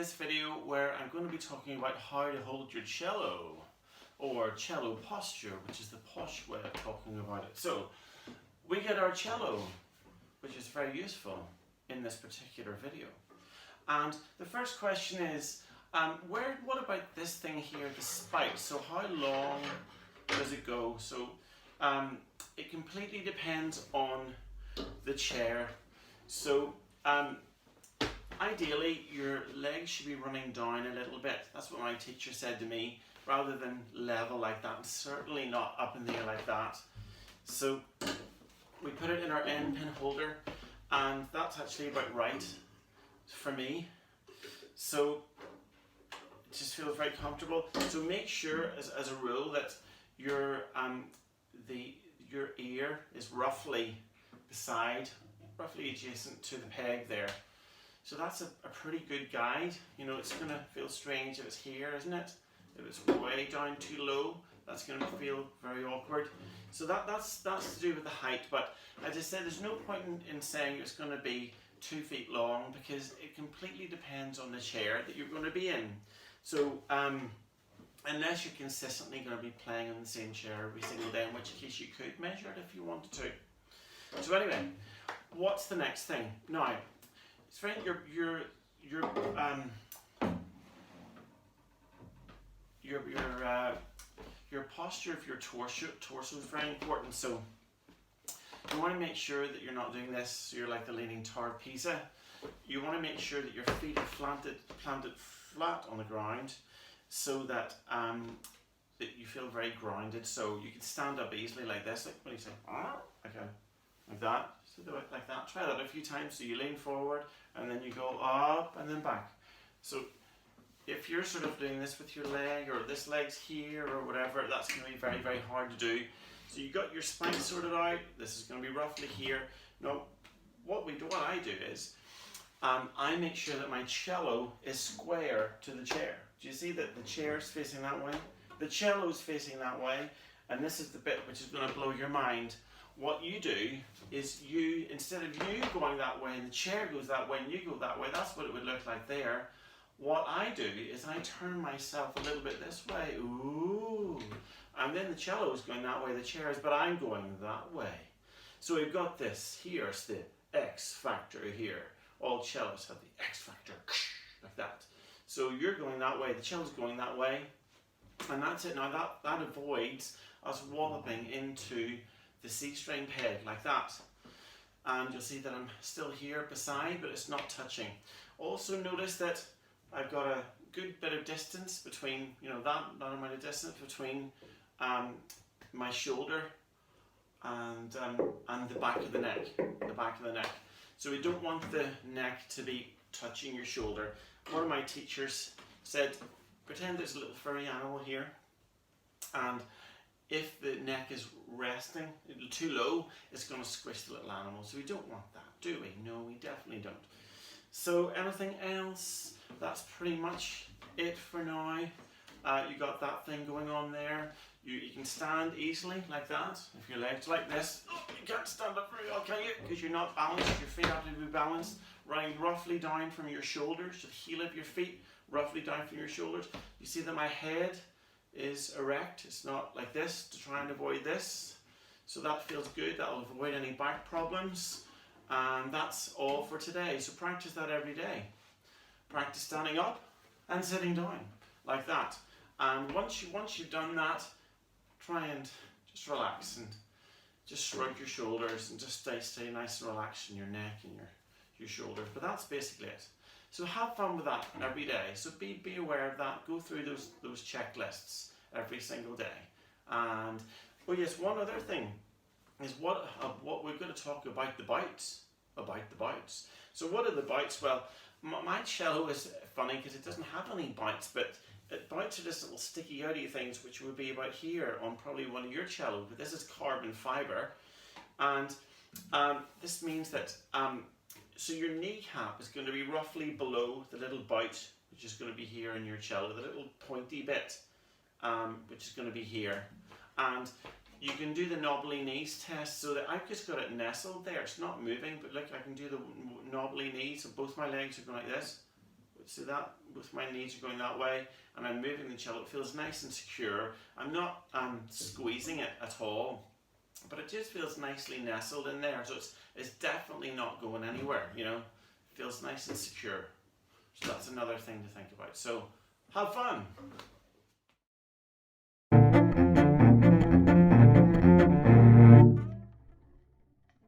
this video where I'm going to be talking about how to hold your cello, or cello posture, which is the posh way of talking about it. So we get our cello, which is very useful in this particular video. And the first question is, what about this thing here, the spike? So how long does it go? So it completely depends on the chair. So ideally your legs should be running down a little bit. That's what my teacher said to me, rather than level like that, and certainly not up in the air like that. So we put it in our end pin holder, and that's actually about right for me. So it just feels very comfortable. So make sure, as a rule, that your ear is roughly adjacent to the peg there. So that's a pretty good guide. You know, it's going to feel strange if it's here, isn't it? If it's way down too low, that's going to feel very awkward. So that's to do with the height. But as I said, there's no point in saying it's going to be 2 feet long, because it completely depends on the chair that you're going to be in. So unless you're consistently going to be playing on the same chair every single day, in which case you could measure it if you wanted to. So anyway, what's the next thing? Now, it's very your posture of your torso is very important. So you want to make sure that you're not doing this so you're like the Leaning Tower of Pisa. You want to make sure that your feet are planted flat on the ground, so that that you feel very grounded. So you can stand up easily like this, like when you say, okay, like that. So do it like that. Try that a few times. So you lean forward and then you go up and then back. So if you're sort of doing this with your leg, or this leg's here or whatever, that's going to be very, very hard to do. So you got your spine sorted out. This is going to be roughly here. Now, what I do is, I make sure that my cello is square to the chair. Do you see that the chair is facing that way? The cello is facing that way, and this is the bit which is going to blow your mind. What you do is instead of you going that way and the chair goes that way and you go that way, that's what it would look like there. What I do is I turn myself a little bit this way, ooh, and then the cello is going that way, the chair is, but I'm going that way. So we've got this, here's the X factor here. All cellos have the X factor, like that. So you're going that way, the cello's going that way, and that's it. Now that avoids us walloping into the C string peg like that. And you'll see that I'm still here beside, but it's not touching. Also notice that I've got a good bit of distance between, that amount of distance between my shoulder and the back of the neck. So we don't want the neck to be touching your shoulder. One of my teachers said, pretend there's a little furry animal here, and if the neck is resting too low, it's going to squish the little animal. So we don't want that, do we? No, we definitely don't. So anything else? That's pretty much it for now. You got that thing going on there. You can stand easily like that. If your legs like this, you can't stand up very well, can you? Because you're not balanced. Your feet have to be balanced. Running roughly down from your shoulders, the heel of your feet roughly down from your shoulders. You see that my head is erect. It's not like this, to try and avoid this. So that feels good. That will avoid any back problems. And that's all for today. So practice that every day. Practice standing up and sitting down like that. And once you've done that, try and just relax and just shrug your shoulders and just stay nice and relaxed in your neck and your shoulders. But that's basically it. So have fun with that every day. So be aware of that. Go through those checklists every single day. And oh yes, one other thing is what we're going to talk about, the bites. So what are the bites? Well, my cello is funny because it doesn't have any bites, but bites are just little sticky outy things which would be about here on probably one of your cellos, but this is carbon fiber, and this means that so your kneecap is going to be roughly below the little bite, which is going to be here in your cello, the little pointy bit, which is going to be here. And you can do the knobbly knees test, so that I've just got it nestled there. It's not moving, but look, I can do the knobbly knees. So both my legs are going like this. See that? With my knees are going that way, and I'm moving the cello. It feels nice and secure. I'm not squeezing it at all, but it just feels nicely nestled in there. So it's definitely not going anywhere, you know. It feels nice and secure. So that's another thing to think about. So have fun.